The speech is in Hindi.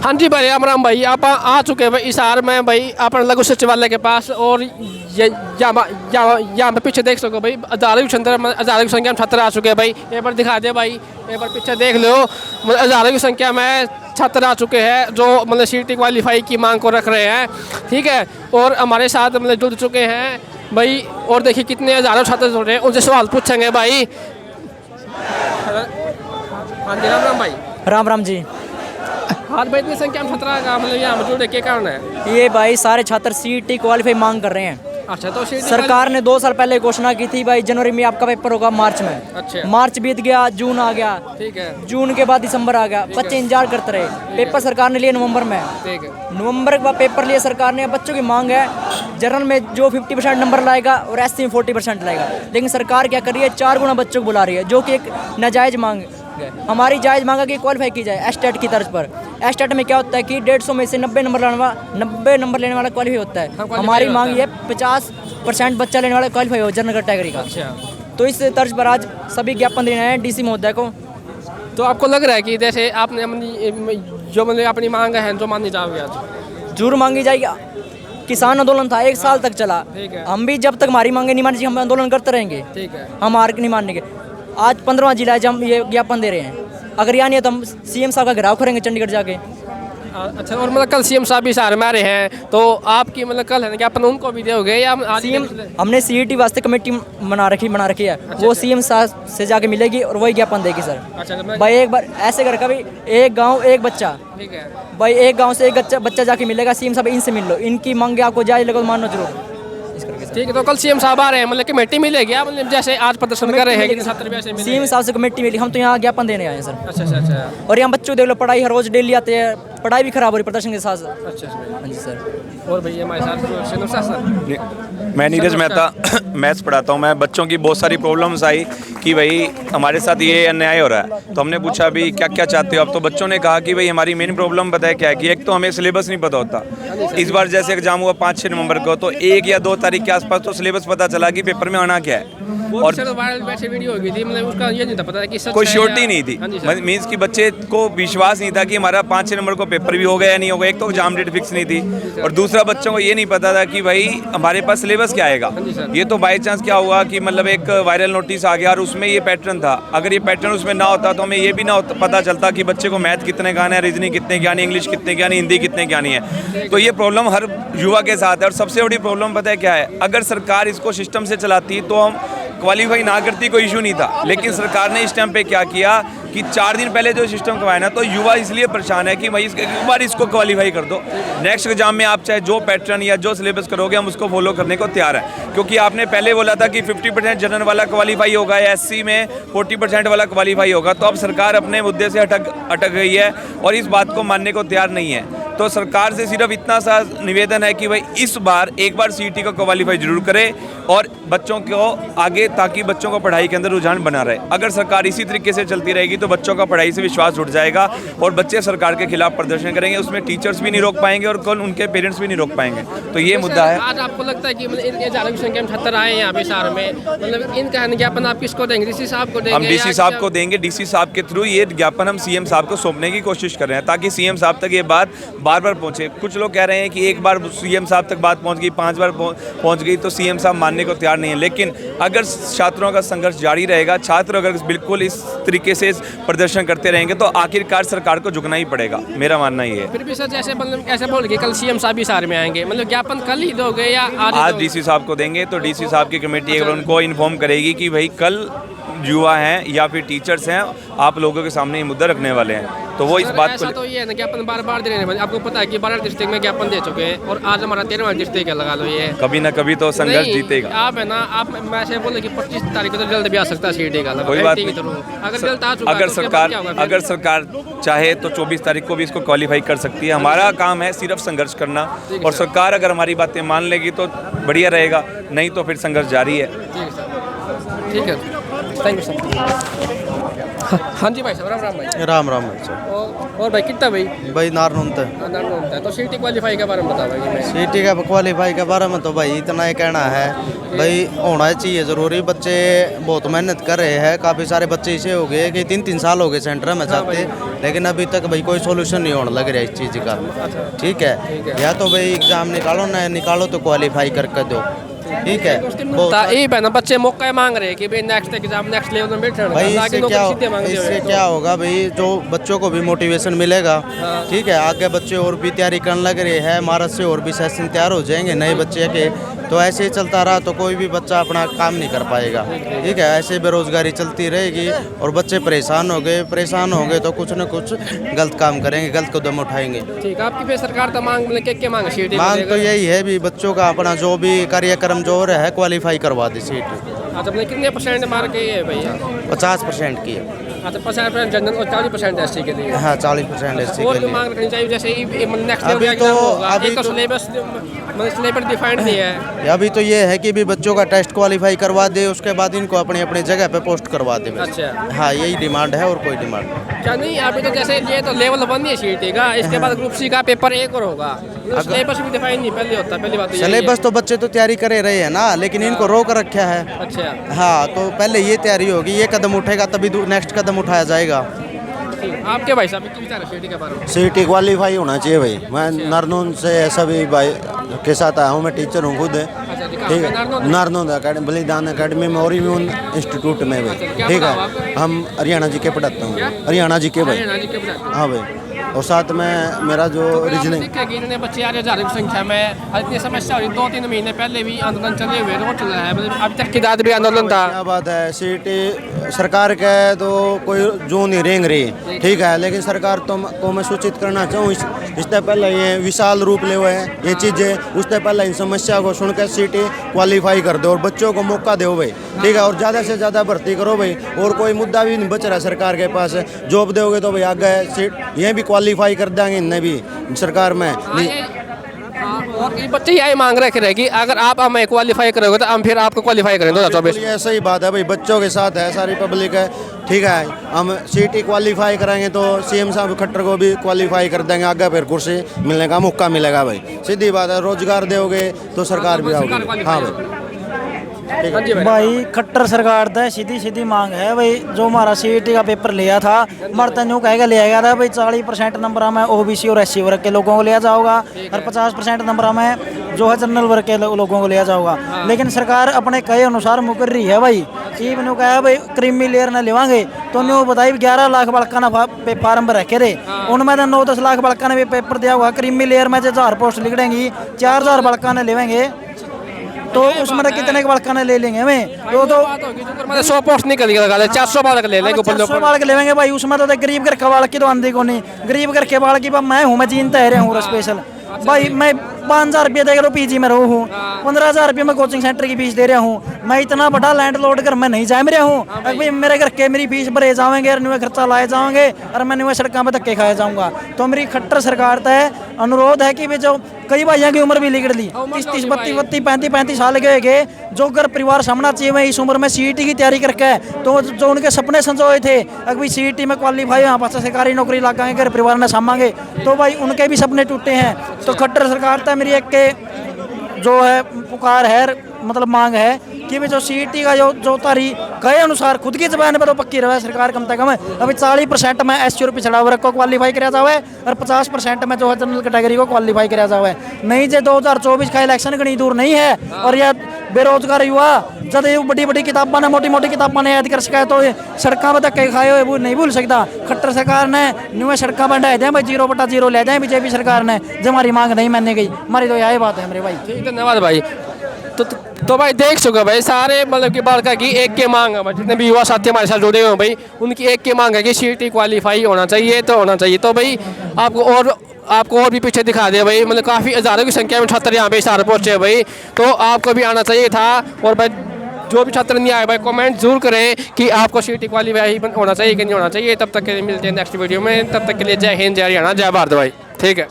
हाँ जी भाई राम भाई आप आ चुके हैं भाई हिसार में भाई अपने लघु सचिवालय के पास। और ये यहाँ पे पीछे देख सको भाई हजारों की संख्या में छात्र आ चुके हैं भाई। एक बार दिखा दे भाई, एक बार पीछे देख लो, हजारों की संख्या में छात्र आ चुके हैं जो मतलब सीटी क्वालिफाई की मांग को रख रहे हैं। ठीक है, और हमारे साथ मतलब जुड़ चुके हैं भाई। और देखिए कितने हजारों छात्र जुड़ रहे हैं, उनसे सवाल पूछेंगे भाई। हाँ जी राम भाई। राम राम जी। हाथ भाई इतनी संख्या में छात्र का मतलब यहाँ मौजूद है, क्या कारण है? ये भाई सारे छात्र सीईटी क्वालिफाई मांग कर रहे हैं। अच्छा, तो सरकार ने 2 साल पहले घोषणा की थी भाई जनवरी में आपका पेपर होगा मार्च में। अच्छा, मार्च बीत गया, जून आ गया, ठीक है, जून के बाद दिसंबर आ गया, बच्चे इंतजार करते रहे। पेपर सरकार ने लिए नवंबर में, ठीक है, नवंबर के बाद पेपर लिए सरकार ने। बच्चों की मांग है जनरल में जो 50% नंबर लाएगा और एससी में 40% लाएगा, लेकिन सरकार क्या कर रही है, 4 गुना बच्चों को बुला रही है, जो कि एक नाजायज़ मांग है। हमारी जायज़ मांगा कि क्वालिफाई की जाए एस्टेट की तर्ज पर। एस्टेट में क्या होता है कि 150 में से 90 नंबर लेने वाला क्वालिफाई होता है। हमारी मांग ये 50% बच्चा लेने वाला क्वालिफाई हो जनरल कैटेगरी का। तो इस तर्ज पर आज सभी ज्ञापन देने आए हैं डीसी महोदय को। तो आपको लग रहा है कि जैसे आपने जो मतलब अपनी मांग है जो माननी चाहोगे आज? जरूर मांगी जाएगी। किसान आंदोलन था, 1 साल तक चला। हम भी जब तक हमारी मांगे नहीं मानी हम आंदोलन करते रहेंगे। ठीक है, हम हार नहीं मानने के। आज 15वां जिला है जब हम ये ज्ञापन दे रहे हैं। अगर यहाँ नहीं है तो हम सीएम साहब का घेराव करेंगे चंडीगढ़ जाके। अच्छा, और मतलब कल सीएम साहब भी हिसार में आ रहे हैं, तो आपकी मतलब कल है ना ज्ञापन उनको भी दोगे या आज? सीएम हमने सीईटी वास्ते कमेटी बना रखी है। वो सीएम साहब से जाके मिलेगी और वही ज्ञापन देगी सर। अच्छा, भाई एक बार ऐसे कर कभी एक गाँव एक बच्चा, ठीक है भाई एक गाँव से एक बच्चा जाके मिलेगा। सीएम साहब इनसे मिल लो, इनकी मांगे आपको जायज़ लगे तो मानो जरूर। ठीक है, तो कल सीएम साहब आ रहे हैं, मतलब कमेटी मिलेगी मतलब जैसे आज प्रदर्शन कर रहे हैं सीएम साहब से कमेटी मिली। हम तो यहाँ ज्ञापन देने आए हैं सर। अच्छा अच्छा अच्छा। और यहाँ बच्चों देख लो, पढ़ाई हर रोज डेली आते हैं, पढ़ाई भी खराब हो रही प्रदर्शन के साथ। अच्छा, हाँ जी सर। और भैया हमारे साथ मैं नीरज मेहता मैथ्स पढ़ाता हूँ। मैं बच्चों की बहुत सारी प्रॉब्लम्स आई कि भाई हमारे साथ ये अन्याय हो रहा है। तो हमने पूछा अभी क्या क्या चाहते हो आप? तो बच्चों ने कहा कि भाई हमारी मेन प्रॉब्लम बताया क्या है कि एक तो हमें सिलेबस नहीं पता होता। इस बार जैसे एग्जाम हुआ 5-6 नवंबर को, तो 1 या 2 तारीख के आसपास तो सिलेबस पता चला कि पेपर में आना क्या है। और वीडियो हो गई थी, मतलब उसका ये नहीं था पता कि कोई श्योरिटी नहीं थी। मीन्स कि बच्चे को विश्वास नहीं था कि हमारा 5-6 नंबर को पेपर भी हो गया या नहीं होगा। एक तो एग्जाम डेट फिक्स नहीं थी, और दूसरा बच्चों को ये नहीं पता था कि भाई हमारे पास सिलेबस क्या आएगा। ये तो बाई चांस क्या हुआ कि मतलब एक वायरल नोटिस आ गया और उसमें ये पैटर्न था। अगर ये पैटर्न उसमें ना होता तो हमें ये भी ना पता चलता कि बच्चे को मैथ कितने गाने हैं, रीजनिंग कितने ज्ञानी, इंग्लिश कितने ज्ञानी, हिंदी कितने ज्ञानी है। तो ये प्रॉब्लम हर युवा के साथ है। और सबसे बड़ी प्रॉब्लम पता है क्या है? अगर सरकार इसको सिस्टम से चलाती तो हम क्वालिफाई ना करती, कोई इशू नहीं था। लेकिन सरकार ने इस टाइम पे क्या किया कि 4 दिन पहले जो सिस्टम करवाया ना, तो युवा इसलिए परेशान है कि भाई एक बार इसको क्वालिफाई कर दो। नेक्स्ट एग्जाम में आप चाहे जो पैटर्न या जो सिलेबस करोगे हम उसको फॉलो करने को तैयार हैं। क्योंकि आपने पहले बोला था कि 50% जनरल वाला क्वालिफाई होगा या एससी में 40% वाला क्वालिफाई होगा। तो अब सरकार अपने मुद्दे से अटक गई है और इस बात को मानने को तैयार नहीं है। तो सरकार से सिर्फ इतना सा निवेदन है कि भाई इस बार एक बार सीईटी को क्वालिफाई जरूर करे और बच्चों को आगे, ताकि बच्चों को पढ़ाई के अंदर रुझान बना रहे। अगर सरकार इसी तरीके से चलती रहेगी तो बच्चों का पढ़ाई से विश्वास उठ जाएगा और बच्चे सरकार के खिलाफ प्रदर्शन करेंगे। उसमें टीचर्स भी नहीं रोक पाएंगे और कल उनके पेरेंट्स भी नहीं रोक पाएंगे। तो ये मुद्दा है। आज आपको लगता है कि हजारों की संख्या में छात्र आए हैं यहाँ पे शहर में, मतलब इनका ज्ञापन आप किसको देंगे? डीसी साहब को देंगे? हम डीसी साहब को देंगे। डीसी साहब के थ्रू ये ज्ञापन हम सीएम साहब को सौंपने की कोशिश कर रहे हैं, ताकि सीएम साहब तक ये बात बार बार पहुंचे। कुछ लोग कह रहे हैं कि एक बार सीएम साहब तक बात पहुंच गई, 5 बार पहुंच गई तो सीएम साहब मानने को तैयार नहीं है। लेकिन अगर छात्रों का संघर्ष जारी रहेगा, छात्र अगर बिल्कुल इस तरीके से प्रदर्शन करते रहेंगे तो आखिरकार सरकार को झुकना ही पड़ेगा। मेरा मानना ये है। फिर भी सर जैसे मतलब ऐसे बोल के कल सीएम साहब भी शहर में आएंगे, मतलब ज्ञापन कल ही दोगे या आज डीसी साहब को देंगे? तो डीसी साहब की कमेटी अगर उनको इन्फॉर्म करेगी कि भाई कल युवा हैं या फिर टीचर्स हैं, आप लोगों के सामने ये मुद्दा रखने वाले हैं, तो वो इस बात को। तो ये है ना ज्ञापन बार दे रहे हैं। आपको पता है कि 12 डिस्ट्रिक्ट में ज्ञापन दे चुके हैं और आज हमारा 13वां डिस्ट्रिक्ट है, लगा लो। ये कभी ना कभी तो संघर्ष जीतेगा। आप है ना, आप मैं ऐसे बोले कि 25 तारीख को तो जल्द भी आ सकता है सीईटी का। कोई बात नहीं। अगर जल्द आ चुका अगर सरकार चाहे तो 24 तारीख को भी इसको क्वालिफाई कर सकती है। हमारा काम है सिर्फ संघर्ष करना, और सरकार अगर हमारी बातें मान लेगी तो बढ़िया रहेगा, नहीं तो फिर संघर्ष जारी है। ठीक है, थैंक यू सर। हाँ जी भाई साहब, राम राम भाई। राम राम भाई साहब। और भाई कितना भाई? भाई नारनूनत तो सीटी क्वालीफाई के बारे में बताओ भाई। सिटी का क्वालीफाई के बारे में तो भाई इतना ही कहना है, भाई होना चाहिए ज़रूरी। बच्चे बहुत मेहनत कर रहे हैं, काफ़ी सारे बच्चे ऐसे हो गए कि 3-3 साल हो गए सेंटर में जाते, लेकिन अभी तक भाई कोई सोल्यूशन नहीं होने लग रहा है इस चीज़ का। ठीक है, या तो भाई एग्ज़ाम निकालो, ना निकालो तो क्वालीफाई करके दो। ठीक है, यही बहना बच्चे मौका मांग रहे हैं कि भाई नेक्स्ट एग्जाम नेक्स्ट लेवल में बैठे भाई इससे क्या होगा भाई, जो बच्चों को भी मोटिवेशन मिलेगा। ठीक है, आगे बच्चे और भी तैयारी करने लग रहे हैं, महाराज से और भी सेशन तैयार हो जाएंगे नए बच्चे के। तो ऐसे ही चलता रहा तो कोई भी बच्चा अपना काम नहीं कर पाएगा। ठीक है, ऐसे बेरोजगारी चलती रहेगी और बच्चे परेशान होंगे तो कुछ न कुछ गलत काम करेंगे, गलत कदम उठाएंगे। ठीक है, आपकी फिर सरकार तो मांग क्या मांग मांग तो यही है भी बच्चों का अपना जो भी कार्यक्रम जो हो रहा है क्वालिफाई करवा दे सीट। अच्छा, अपने कितने परसेंट मार्क है भैया? 50% की है। अच्छा, 50% जनरल और 40% एससी के लिए। हाँ, 40% एससी और के भी लिए। मांग रखनी चाहिए, जैसे नेक्स्ट लेवल अभी एग्जाम होगा, अभी एक तो सिलेबस डिफाइंड नहीं है। अभी तो ये है कि भी बच्चों का टेस्ट क्वालिफाई करवा दे, उसके बाद इनको अपनी अपनी जगह पे पोस्ट करवा दे। अच्छा, हाँ, यही डिमांड है और कोई डिमांड नहीं। क्या नहीं? अभी तो जैसे ये तो लेवल 1 ही सीटी का, इसके बाद ग्रुप सी का पेपर 1 और होगा। सिलेबस भी डिफाइन नहीं पहले होता, पहली बात। सिलेबस तो बच्चे तो तैयारी करे रहे हैं ना, लेकिन इनको रोक रखा है। अच्छा, हाँ, तो पहले ये तैयारी होगी, ये कदम उठेगा तभी नेक्स्ट कदम उठाया जाएगा। आपके भाई साहब क्या विचार है सीटी के बारे में? सीटी क्वालीफाई होना चाहिए भाई। मैं नारनौंद से सभी भाई के साथ आया हूँ, मैं टीचर हूँ खुद। ठीक है, नारनौंद अकेडमी, बलिदान अकेडमी में और इम्यून इंस्टीट्यूट में भाई। ठीक है, हम हरियाणा जी के पढ़ाता हूँ, हरियाणा जी के भाई। हाँ भाई, और साथ में मेरा जो रीजनिंग इतने बच्चे आ रहे हज़ारों की संख्या में, इतनी समस्या हो रही। 2-3 महीने पहले भी आंदोलन चले हुए, रोड चल रहा है, मतलब अभी तक की दाद भी आंदोलन था। क्या बात है, सीटी सरकार के तो कोई जो नहीं रेंग रही। ठीक है, लेकिन सरकार को मैं सूचित करना चाहूँ, इससे पहले ये विशाल रूप ले हुए हैं ये चीज़ें। उससे पहले इन समस्या को सुनकर सीटी क्वालीफाई कर दो और बच्चों को मौका दो भाई। ठीक है, और ज़्यादा से ज़्यादा भर्ती करो भाई। और कोई मुद्दा भी नहीं बच रहा सरकार के पास। जॉब दोगे तो भाई आगे सीट ये भी क्वालीफाई कर देंगे इन्हें भी सरकार में। और ये बच्चे यही मांग रहे कि अगर आप हमें क्वालीफाई करोगे तो हम फिर आपको क्वालीफाई करेंगे 2024। ये सही बात है भाई, बच्चों के साथ है, सारी पब्लिक है। ठीक है, हम सीटी क्वालीफाई करेंगे तो सीएम साहब खट्टर को भी क्वालीफाई कर देंगे, आगे फिर कुर्सी मिलने का मौका मिलेगा भाई। सीधी बात है, रोजगार दोगे तो सरकार भी आओगी। हाँ भाई, भाई खट्टर सरकार था, सीधी सीधी मांग है भाई। जो हमारा सीईटी का पेपर लिया था, मरता न्यू कहेगा लिया गया था भाई। 40% नंबर में ओबीसी और एससी वर्ग के लोगों को लिया जाओगा और 50% नंबर में जो है जनरल वर्ग के लोगों को लिया जाओगा। लेकिन सरकार अपने कहे अनुसार मुकर रही है भाई। कि मैंने कहा भाई क्रीमी लेयर ना लेवांगे तो न्यू बताई 11 लाख बड़का ना फार्म रखे थे, उनमें 9-10 लाख बड़का ने भी पेपर दिया हुआ। क्रीमी लेयर में जो 1000 पोस्ट निकलेंगी, 4000 बड़का ने लेवेंगे तो उसमें कितने के बड़का ने ले लेंगे हमें? तो 100 पोस्ट निकल गया, 400 बालक ले लेंगे, 400 बालक लेंगे भाई। उसमें तो गरीब घर के बालक की तो आंधी को नहीं, गरीब घर के बालक की मैं हूँ, मैं जीनता है रहा हूँ स्पेशल भाई। मैं 5000 रुपये दे रहा हूँ, पीजी में रहूँ हूँ, 15000 रुपये में कोचिंग सेंटर की फीस दे रहा हूँ। मैं इतना बड़ा लैंड लोड कर मैं नहीं जा रहा हूँ भाई। मेरे घर के मेरी फीस भरे जाएंगे और न्यू खर्चा लाए जाएंगे और मैं न्यू सड़कों में धक्के खाए जाऊँगा। तो मेरी खट्टर सरकार तय अनुरोध है कि वे जो कई भाइयों की उम्र भी लिगड़ ली, 30-30, 32-33, 35 साल के गए, जो घर परिवार सामना चाहिए मैं इस उम्र में सीईटी की तैयारी करके तो जो उनके सपने संजोए थे अगर भाई सीईटी में क्वालीफाई यहाँ पास सरकारी नौकरी लगाएंगे, घर परिवार में सामांगे, तो भाई उनके भी सपने टूटे हैं। तो खट्टर सरकार था मेरी एक के जो है पुकार है, मतलब मांग है कि भी जो सीईटी का जो तारीख कहे अनुसार खुद की जबान पर तो पक्की रहे सरकार कम से कम अभी 40% में एससी और पिछड़ा वर्ग को क्वालीफाई कराया जावे और 50% में जो है जनरल कैटेगरी को क्वालीफाई कराया जावे। नहीं जो 2024 का इलेक्शन घनी दूर नहीं है और यह बेरोजगार युवा जब ये बड़ी बड़ी किताबों ने मोटी मोटी किताबों ने याद कर सका तो सड़कों में धक्के खाए हुए वो नहीं भूल सकता। खट्टर सरकार ने न्यू सड़कों पर ढाई दें भाई, 0/0 ले जाए बीजेपी सरकार ने, जो हमारी मांग नहीं मानने गई। हमारी तो यही बात है मेरे भाई। धन्यवाद भाई। तो भाई देख चुके भाई सारे मतलब कि बालका की एक के मांग है, जितने भी युवा साथी हमारे साथ जुड़े हुए हैं भाई उनकी एक के मांग है कि सीईटी क्वालीफाई होना चाहिए तो होना चाहिए। तो भाई आपको और भी पीछे दिखा दिया भाई, मतलब काफ़ी हज़ारों की संख्या में छात्र यहाँ पे सारे पहुँचे भाई, तो आपको भी आना चाहिए था। और भाई जो भी छात्र नहीं आए भाई कमेंट जरूर करें कि आपको सीईटी क्वालीफाई होना चाहिए कि नहीं होना चाहिए। तब तक के लिए मिलते हैं नेक्स्ट वीडियो में, तब तक के लिए जय हिंद, जय हरियाणा, जय भारत भाई। ठीक है।